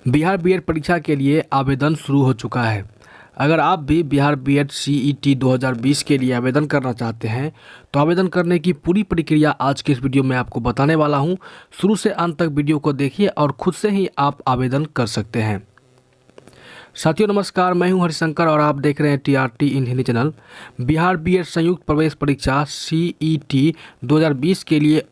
Bihar BEd परीक्षा के लिए आवेदन शुरू हो चुका है। अगर आप भी बिहार बीएड सीईटी 2020 के लिए आवेदन करना चाहते हैं तो आवेदन करने की पूरी प्रक्रिया आज के इस वीडियो में आपको बताने वाला हूं। शुरू से अंत तक वीडियो को देखिए और खुद से ही आप आवेदन कर सकते हैं। साथियों नमस्कार, मैं हूं हरिशंकर और आप देख रहे हैं टीआरटी इन हिंदी चैनल। बिहार बीएड संयुक्त प्रवेश परीक्षा सीईटी 2020 के लिए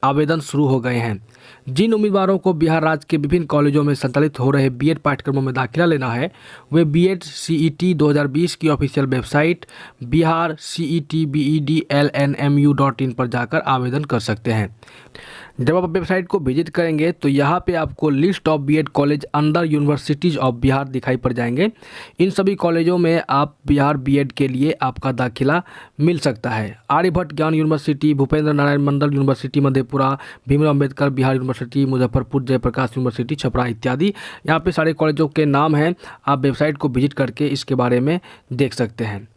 आवेदन शुरू हो गए हैं। जिन उम्मीदवारों को बिहार राज्य के विभिन्न कॉलेजों में संचालित हो रहे बीएड पाठ्यक्रमों में दाखिला लेना है वे बीएड सीईटी 2020 की ऑफिशियल वेबसाइट biharcetbedlnmu.in पर जाकर आवेदन कर सकते हैं। जब आप वेबसाइट को विजिट करेंगे तो यहाँ पे आपको list of BEd college under universities of Bihar दिखाई पड़ जाएंगे। इन सभी कॉलेजों में आप बिहार बीएड के लिए आपका दाखिला मिल सकता है। Aryabhatta Gyan university, Bhupendra Narayan Mandal university Madhepura, Bhimrao Ambedkar Bihar university Muzaffarpur, Jayprakash university Chapra इत्यादि यहाँ पे सारे कॉलेजों के नाम हैं। आप वेबसाइट को विजिट करके इसके बारे में देख सकते हैं।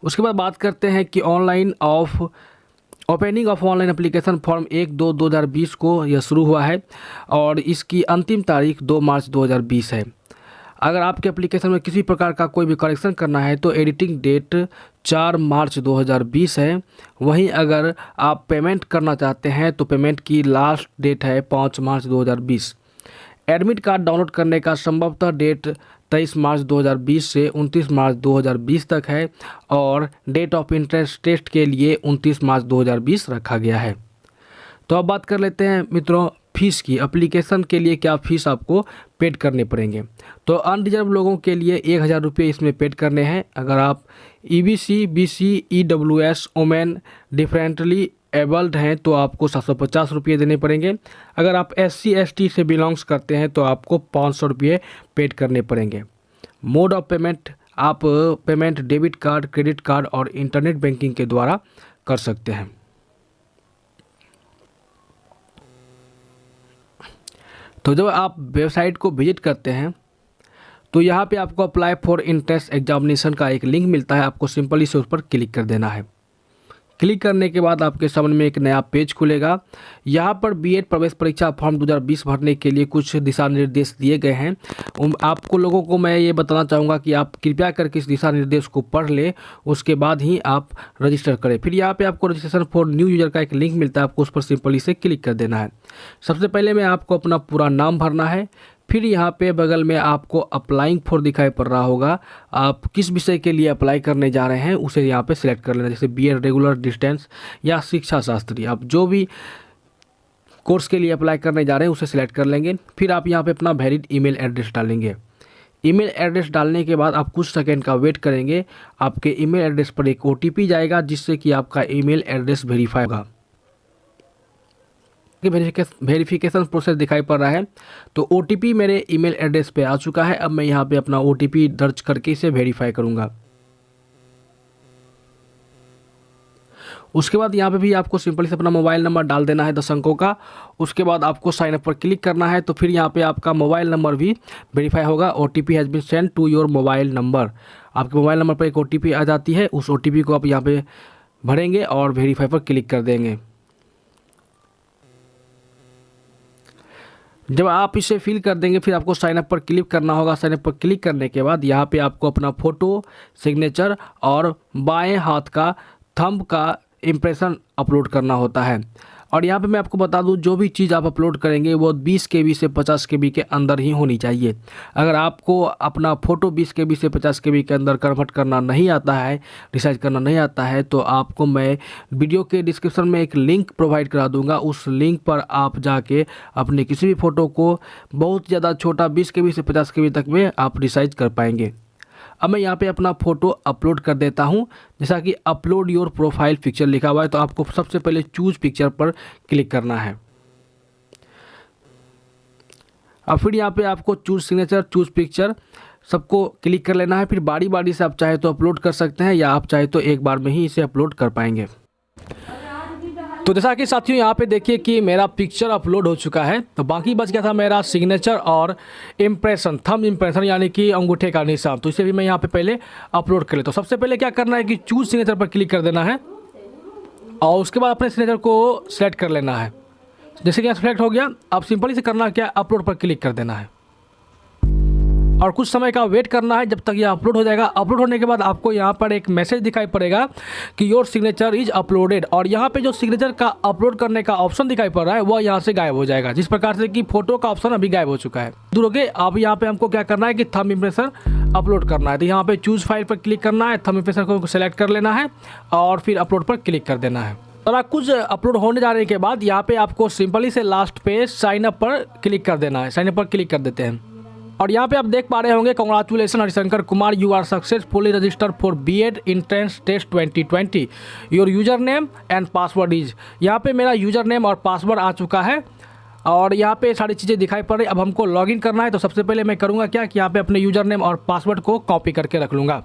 उसके बाद बात करते हैं कि opening of online application form 1/2/2020 को यह शुरू हुआ है और इसकी अंतिम तारीख 2 मार्च 2020 है। अगर आपके एप्लीकेशन में किसी प्रकार का कोई भी करेक्शन करना है तो एडिटिंग डेट 4 मार्च 2020 है। वहीं अगर आप पेमेंट करना चाहते हैं तो पेमेंट की लास्ट डेट है 5 मार्च 2020। एडमिट कार्ड डाउनलोड करने का संभवतः डेट 23 मार्च 2020 से 29 मार्च 2020 तक है और डेट ऑफ इंट्रेंस टेस्ट के लिए 29 मार्च 2020 रखा गया है। तो अब बात कर लेते हैं मित्रों फीस की। एप्लीकेशन के लिए क्या फ़ीस आपको पेड करने पड़ेंगे। तो अनरिजर्व लोगों के लिए 1000 रुपये इसमें पेड करने हैं। अगर आप EBC, BC, EWS, women differently abled हैं तो आपको 750 रुपये देने पड़ेंगे। अगर आप SC ST से बिलोंग्स करते हैं तो आपको 500 रुपये पेड करने पड़ेंगे। मोड ऑफ पेमेंट, आप payment debit card, credit card और इंटरनेट बैंकिंग के द्वारा कर सकते हैं। तो जब आप वेबसाइट को विजिट करते हैं तो यहाँ पे आपको अप्लाई फॉर इंट्रेंस एग्जामिनेशन का एक लिंक मिलता है। आपको सिंपली से उस पर क्लिक कर देना है। क्लिक करने के बाद आपके सामने में एक नया पेज खुलेगा। यहाँ पर बीएड प्रवेश परीक्षा फॉर्म 2020 भरने के लिए कुछ दिशा निर्देश दिए गए हैं। आपको लोगों को मैं ये बताना चाहूँगा कि आप कृपया करके इस दिशा निर्देश को पढ़ लें, उसके बाद ही आप रजिस्टर करें। फिर यहाँ पे आपको रजिस्ट्रेशन फॉर न्यू यूजर का एक लिंक मिलता है, आपको उस पर सिंपली से क्लिक कर देना है। सबसे पहले में आपको अपना पूरा नाम भरना है। फिर यहाँ पे बगल में आपको अप्लाइंग फॉर दिखाई पड़ रहा होगा। आप किस विषय के लिए अप्लाई करने जा रहे हैं उसे यहाँ पे सिलेक्ट कर लेना, जैसे बीएड रेगुलर डिस्टेंस या शिक्षा शास्त्री। आप जो भी कोर्स के लिए अप्लाई करने जा रहे हैं उसे सिलेक्ट कर लेंगे। फिर आप यहाँ पे अपना वैलिड ईमेल एड्रेस डालेंगे। ईमेल एड्रेस डालने के बाद आप कुछ सेकंड का वेट करेंगे। आपके ईमेल एड्रेस पर एक OTP जाएगा जिससे कि आपका ईमेल एड्रेस वेरीफाई होगा। वेरिफिकेशन प्रोसेस दिखाई पड़ रहा है तो OTP मेरे ईमेल एड्रेस पे आ चुका है। अब मैं यहाँ पे अपना OTP दर्ज करके इसे वेरीफाई करूँगा। उसके बाद यहाँ पे भी आपको सिंपली से अपना मोबाइल नंबर डाल देना है 10 अंकों का। उसके बाद आपको साइन अप पर क्लिक करना है। तो फिर यहाँ पे आपका मोबाइल नंबर भी वेरीफाई होगा। OTP has been send to your mobile number. आपके मोबाइल नंबर पर एक OTP आ जाती है, उस OTP को आप यहाँ पे भरेंगे और वेरीफाई पर क्लिक कर देंगे। जब आप इसे फिल कर देंगे फिर आपको साइन अप पर क्लिक करना होगा। साइन अप पर क्लिक करने के बाद यहाँ पे आपको अपना फ़ोटो, सिग्नेचर और बाएं हाथ का थंब का इम्प्रेशन अपलोड करना होता है। और यहाँ पे मैं आपको बता दूँ जो भी चीज़ आप अपलोड करेंगे वो 20 KB से 50 KB के अंदर ही होनी चाहिए। अगर आपको अपना फ़ोटो 20 KB से 50 KB के अंदर कन्वर्ट करना नहीं आता है, रिसाइज करना नहीं आता है, तो आपको मैं वीडियो के डिस्क्रिप्शन में एक लिंक प्रोवाइड करा दूंगा। उस लिंक पर आप जाके अपने किसी भी फ़ोटो को बहुत ज़्यादा छोटा 20 KB से 50 KB तक में आप रिसाइज कर पाएंगे। अब मैं यहाँ पे अपना फ़ोटो अपलोड कर देता हूँ। जैसा कि अपलोड योर प्रोफाइल पिक्चर लिखा हुआ है तो आपको सबसे पहले चूज़ पिक्चर पर क्लिक करना है। अब फिर यहाँ पे आपको चूज़ सिग्नेचर, चूज़ पिक्चर सबको क्लिक कर लेना है। फिर बारी बारी से आप चाहे तो अपलोड कर सकते हैं या आप चाहे तो एक बार में ही इसे अपलोड कर पाएंगे। तो जैसा कि साथियों यहाँ पे देखिए कि मेरा पिक्चर अपलोड हो चुका है। तो बाकी बच गया था मेरा सिग्नेचर और इम्प्रेशन, थंब इम्प्रेशन यानी कि अंगूठे का निशान। तो इसे भी मैं यहाँ पे पहले अपलोड कर लेता हूँ। सबसे पहले क्या करना है कि चूज सिग्नेचर पर क्लिक कर देना है और उसके बाद अपने सिग्नेचर को सिलेक्ट कर लेना है। जैसे कि यहाँ सेलेक्ट हो गया, अब सिंपली से करना क्या, अपलोड पर क्लिक कर देना है। और कुछ समय का वेट करना है जब तक ये अपलोड हो जाएगा। अपलोड होने के बाद आपको यहाँ पर एक मैसेज दिखाई पड़ेगा कि योर सिग्नेचर इज अपलोडेड, और यहाँ पे जो सिग्नेचर का अपलोड करने का ऑप्शन दिखाई पड़ रहा है वह यहाँ से गायब हो जाएगा, जिस प्रकार से कि फोटो का ऑप्शन अभी गायब हो चुका है। दूर हो गए। अब यहाँ पे हमको क्या करना है कि थंब इम्प्रेशन अपलोड करना है, तो यहाँ पे चूज फाइल पर क्लिक करना है, थंब इम्प्रेशन को सेलेक्ट कर लेना है और फिर अपलोड पर क्लिक कर देना है। और कुछ अपलोड होने जाने के बाद यहाँ पे आपको सिंपली से लास्ट पे साइन अप पर क्लिक कर देना है। साइन अप पर क्लिक कर देते हैं और यहाँ पे आप देख पा रहे होंगे, congratulation Harishankar Kumar, you are successfully registered for BEd entrance test 2020। Your user name and password is, यहाँ पे मेरा यूजर नेम और पासवर्ड आ चुका है और यहाँ पे सारी चीज़ें दिखाई पड़ रही। अब हमको लॉगिन करना है, तो सबसे पहले मैं करूँगा क्या कि यहाँ पे अपने यूजर नेम और पासवर्ड को कॉपी करके रख लूँगा।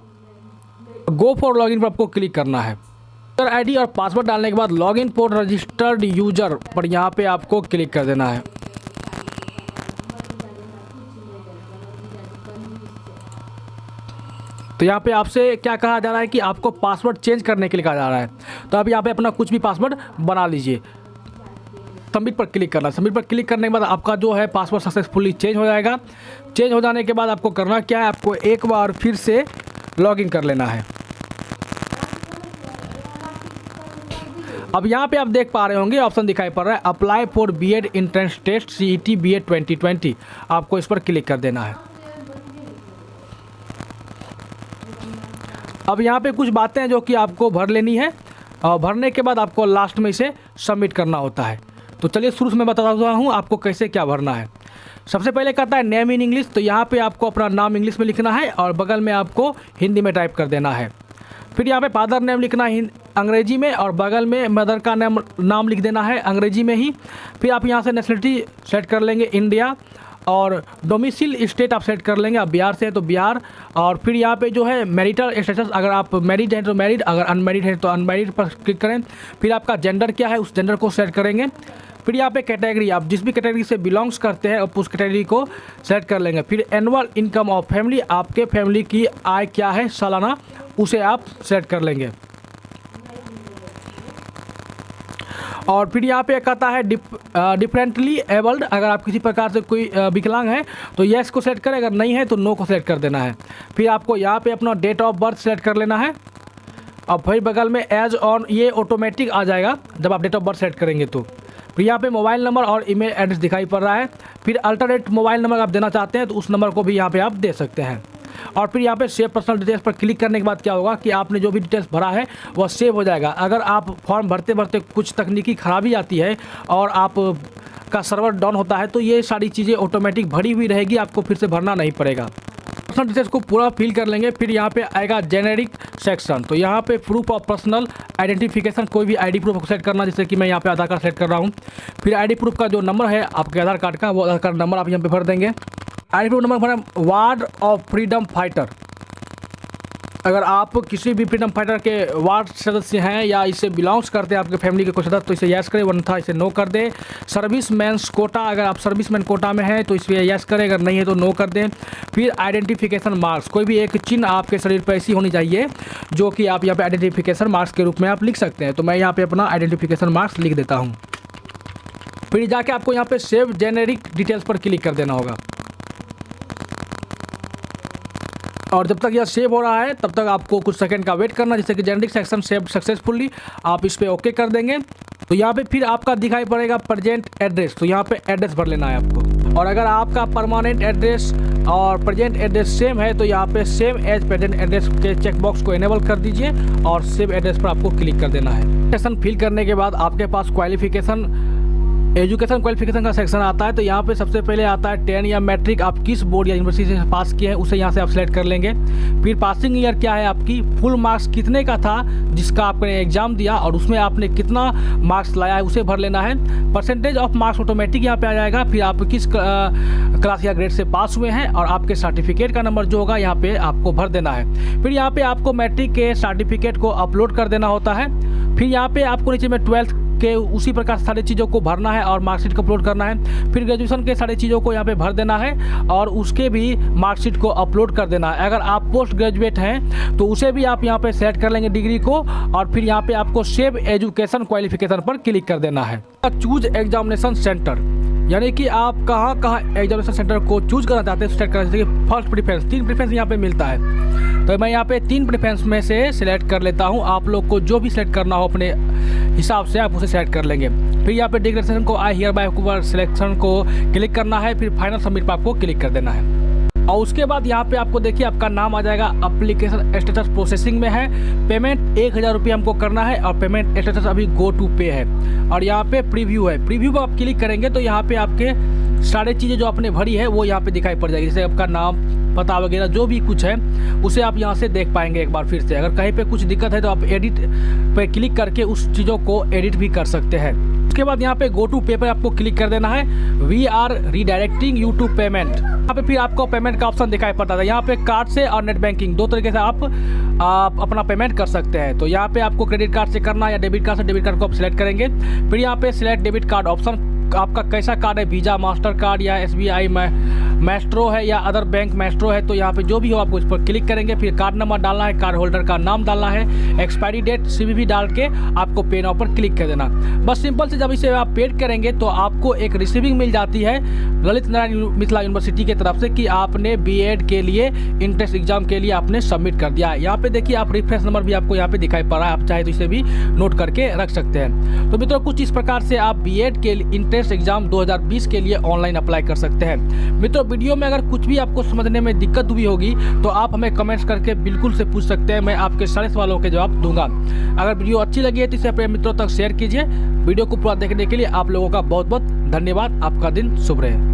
गो फॉर लॉगिन पर आपको क्लिक करना है। यूजर आईडी और पासवर्ड डालने के बाद लॉगिन फॉर रजिस्टर्ड यूजर पर यहाँ पे आपको क्लिक कर देना है। तो यहाँ पे आपसे क्या कहा जा रहा है कि आपको पासवर्ड चेंज करने के लिए कहा जा रहा है, तो आप यहाँ पे अपना कुछ भी पासवर्ड बना लीजिए। सबमिट पर क्लिक करना। सबमिट पर क्लिक करने के बाद आपका जो है पासवर्ड सक्सेसफुली चेंज हो जाएगा। चेंज हो जाने के बाद आपको करना क्या है, आपको एक बार फिर से लॉगिन कर लेना है। अब यहाँ पे आप देख पा रहे होंगे ऑप्शन दिखाई पड़ रहा है apply for BEd entrance test CET BEd 2020, आपको इस पर क्लिक कर देना है। अब यहाँ पे कुछ बातें हैं जो कि आपको भर लेनी है और भरने के बाद आपको लास्ट में इसे सबमिट करना होता है। तो चलिए शुरू से मैं बता रहा हूँ आपको कैसे क्या भरना है। सबसे पहले कहता है नेम इन इंग्लिश, तो यहाँ पे आपको अपना नाम इंग्लिश में लिखना है और बगल में आपको हिंदी में टाइप कर देना है। फिर यहाँ पे फादर नेम लिखना है अंग्रेजी में और बगल में मदर का नाम लिख देना है अंग्रेजी में ही। फिर आप यहाँ से नेशनलिटी सेट कर लेंगे इंडिया और डोमिसाइल स्टेट आप सेट कर लेंगे, आप बिहार से हैं तो बिहार। और फिर यहाँ पे जो है मैरिटल स्टेटस, अगर आप मैरिड हैं तो मैरिड, अगर अनमैरिड हैं तो अनमैरिड पर क्लिक करें। फिर आपका जेंडर क्या है उस जेंडर को सेट करेंगे। फिर यहाँ पे कैटेगरी, आप जिस भी कैटेगरी से बिलोंग्स करते हैं आप उस कैटेगरी को सेट कर लेंगे। फिर एनुअल इनकम ऑफ फैमिली, आपके फैमिली की आय क्या है सालाना, उसे आप सेट कर लेंगे। और फिर यहाँ पे कहता है डिफरेंटली एबल्ड, अगर आप किसी प्रकार से कोई विकलांग है तो येस को सेलेक्ट करें, अगर नहीं है तो नो को सेलेक्ट कर देना है। फिर आपको यहाँ पे अपना डेट ऑफ बर्थ सेलेक्ट कर लेना है और फिर बगल में एज ऑन, ये ऑटोमेटिक आ जाएगा जब आप डेट ऑफ बर्थ सेलेक्ट करेंगे तो। फिर यहाँ पे मोबाइल नंबर और ईमेल एड्रेस दिखाई पड़ रहा है। फिर अल्टरनेट मोबाइल नंबर आप देना चाहते हैं तो उस नंबर को भी यहाँ पे आप दे सकते हैं। और फिर यहाँ पे सेव पर्सनल डिटेल्स पर क्लिक करने के बाद क्या होगा कि आपने जो भी डिटेल्स भरा है वह सेव हो जाएगा। अगर आप फॉर्म भरते भरते कुछ तकनीकी खराबी आती है और आप का सर्वर डाउन होता है तो ये सारी चीज़ें ऑटोमेटिक भरी हुई रहेगी, आपको फिर से भरना नहीं पड़ेगा। पर्सनल डिटेल्स को पूरा फिल कर लेंगे। फिर यहाँ पे आएगा जेनेरिक सेक्शन, तो यहाँ पे प्रूफ ऑफ पर्सनल आइडेंटिफिकेशन, कोई भी आईडी प्रूफ सेट करना, जैसे कि मैं यहाँ पे आधार कार्ड सेट कर रहा हूँ। फिर आईडी प्रूफ का जो नंबर है आपके आधार कार्ड का, वो आधार कार्ड नंबर आप यहाँ पे भर देंगे। आईडी प्रूफ नंबर भरें वार्ड ऑफ फ्रीडम फाइटर, अगर आप किसी भी फ्रीडम फाइटर के वार्ड सदस्य हैं या इसे बिलोंग्स करते हैं आपके फैमिली के कुछ सदस्य तो इसे यस करें, वरना इसे नो कर दें। सर्विस मैंस कोटा, अगर आप सर्विस मैन कोटा में हैं तो इसे यस करें, अगर नहीं है तो नो कर दें। फिर आइडेंटिफिकेशन मार्क्स, कोई भी एक चिन्ह आपके शरीर पर ऐसी होनी चाहिए जो कि आप यहाँ पे आइडेंटिफिकेशन मार्क्स के रूप में आप लिख सकते हैं, तो मैं यहाँ पे अपना आइडेंटिफिकेशन मार्क्स लिख देता हूँ। फिर जाके आपको यहाँ पे सेव जेनेरिक डिटेल्स पर क्लिक कर देना होगा और जब तक यह सेव हो रहा है तब तक आपको कुछ सेकंड का वेट करना, जैसे कि जेनेरिक सेक्शन सेव सक्सेसफुली, आप इस पर ओके कर देंगे। तो यहाँ पे फिर आपका दिखाई पड़ेगा प्रेजेंट एड्रेस, तो यहाँ पे एड्रेस भर लेना है आपको। और अगर आपका परमानेंट एड्रेस और प्रेजेंट एड्रेस सेम है तो यहाँ पे सेम एज प्रेजेंट एड्रेस के चेकबॉक्स को इनेबल कर दीजिए और सेव एड्रेस पर आपको क्लिक कर देना है। सेक्शन फिल करने के बाद आपके पास क्वालिफिकेशन, एजुकेशन क्वालिफिकेशन का सेक्शन आता है, तो यहाँ पे सबसे पहले आता है 10 या मैट्रिक, आप किस बोर्ड या यूनिवर्सिटी से पास किए हैं उसे यहाँ से आप सेलेक्ट कर लेंगे। फिर पासिंग ईयर क्या है आपकी, फुल मार्क्स कितने का था जिसका आपने एग्जाम दिया और उसमें आपने कितना मार्क्स लाया है उसे भर लेना है। परसेंटेज ऑफ मार्क्स ऑटोमेटिक यहाँ पे आ जाएगा। फिर आप किस क्लास या ग्रेड से पास हुए हैं और आपके सर्टिफिकेट का नंबर जो होगा यहाँ पे आपको भर देना है। फिर यहाँ पे आपको मैट्रिक के सर्टिफिकेट को अपलोड कर देना होता है। फिर यहाँ पे आपको नीचे में 12th के उसी प्रकार सारी चीज़ों को भरना है और मार्कशीट को अपलोड करना है। फिर ग्रेजुएशन के सारी चीज़ों को यहाँ पे भर देना है और उसके भी मार्कशीट को अपलोड कर देना है। अगर आप पोस्ट ग्रेजुएट हैं तो उसे भी आप यहाँ पे सेलेक्ट कर लेंगे डिग्री को और फिर यहाँ पे आपको सेव एजुकेशन क्वालिफिकेशन पर क्लिक कर देना है। चूज एग्जामिनेशन सेंटर, यानी कि आप कहाँ कहाँ एग्जामिनेशन सेंटर को चूज करना चाहते हैं, सेलेक्ट करना चाहते हैं। फर्स्ट प्रीफरेंस, 3 प्रीफरेंस यहाँ पे मिलता है, तो मैं यहाँ पे 3 प्रीफरेंस में से सिलेक्ट कर लेता हूँ। आप लोग को जो भी सिलेक्ट करना हो अपने हिसाब से आप उसे सेलेक्ट कर लेंगे। फिर यहाँ पे डिक्लेरेशन को आई हियर बाय सिलेक्शन को क्लिक करना है, फिर फाइनल सबमिट पर आपको क्लिक कर देना है। और उसके बाद यहाँ पे आपको देखिए आपका नाम आ जाएगा, एप्लीकेशन स्टेटस प्रोसेसिंग में है, पेमेंट 1000 रुपये हमको करना है और पेमेंट स्टेटस अभी गो टू पे है। और यहाँ पे प्रीव्यू है, प्रीव्यू पर आप क्लिक करेंगे तो यहाँ पे आपके सारे चीज़ें जो आपने भरी है वो यहाँ पे दिखाई पड़ जाएगी, जैसे आपका नाम, पता वगैरह जो भी कुछ है उसे आप यहाँ से देख पाएंगे एक बार फिर से। अगर कहीं पे कुछ दिक्कत है तो आप एडिट पे क्लिक करके उस चीज़ों को एडिट भी कर सकते हैं। उसके बाद यहाँ पे गो टू पे पर आपको क्लिक कर देना है, we are redirecting you to payment. यहाँ पे फिर आपको पेमेंट का ऑप्शन दिखाई पड़ता है। यहाँ पे कार्ड से और नेट बैंकिंग 2 तरीके से आप अपना पेमेंट कर सकते हैं। तो यहाँ पे आपको क्रेडिट कार्ड से करना या डेबिट कार्ड से, डेबिट कार्ड को आप सिलेक्ट करेंगे। फिर यहाँ पे सिलेक्ट डेबिट कार्ड ऑप्शन, आपका कैसा कार्ड है, वीज़ा, मास्टर कार्ड या SBI मैस्ट्रो है या अदर बैंक मैस्ट्रो है, तो यहाँ पे जो भी हो आपको इस पर क्लिक करेंगे। फिर कार्ड नंबर डालना है, कार्ड होल्डर का नाम डालना है, एक्सपायरी डेट CVV डाल के आपको पे नाउ पर क्लिक कर देना। बस सिंपल से जब इसे आप पेड करेंगे तो आपको एक रिसीविंग मिल जाती है ललित नारायण मिथिला यूनिवर्सिटी की तरफ से कि आपने B.Ed के लिए इंट्रेंस एग्जाम के लिए आपने सबमिट कर दिया है। यहाँ पे देखिए आप रेफरेंस नंबर भी आपको यहाँ पे दिखाई पड़ रहा है, आप चाहे तो इसे भी नोट करके रख सकते हैं। तो मित्रों कुछ इस प्रकार से आप B.Ed के इंट्रेंस एग्जाम 2020 के लिए ऑनलाइन अप्लाई कर सकते हैं। मित्रों वीडियो में अगर कुछ भी आपको समझने में दिक्कत हुई होगी तो आप हमें कमेंट्स करके बिल्कुल से पूछ सकते हैं, मैं आपके सारे सवालों के जवाब दूंगा। अगर वीडियो अच्छी लगी है तो इसे अपने मित्रों तक शेयर कीजिए। वीडियो को पूरा देखने के लिए आप लोगों का बहुत बहुत धन्यवाद। आपका दिन शुभ रहे।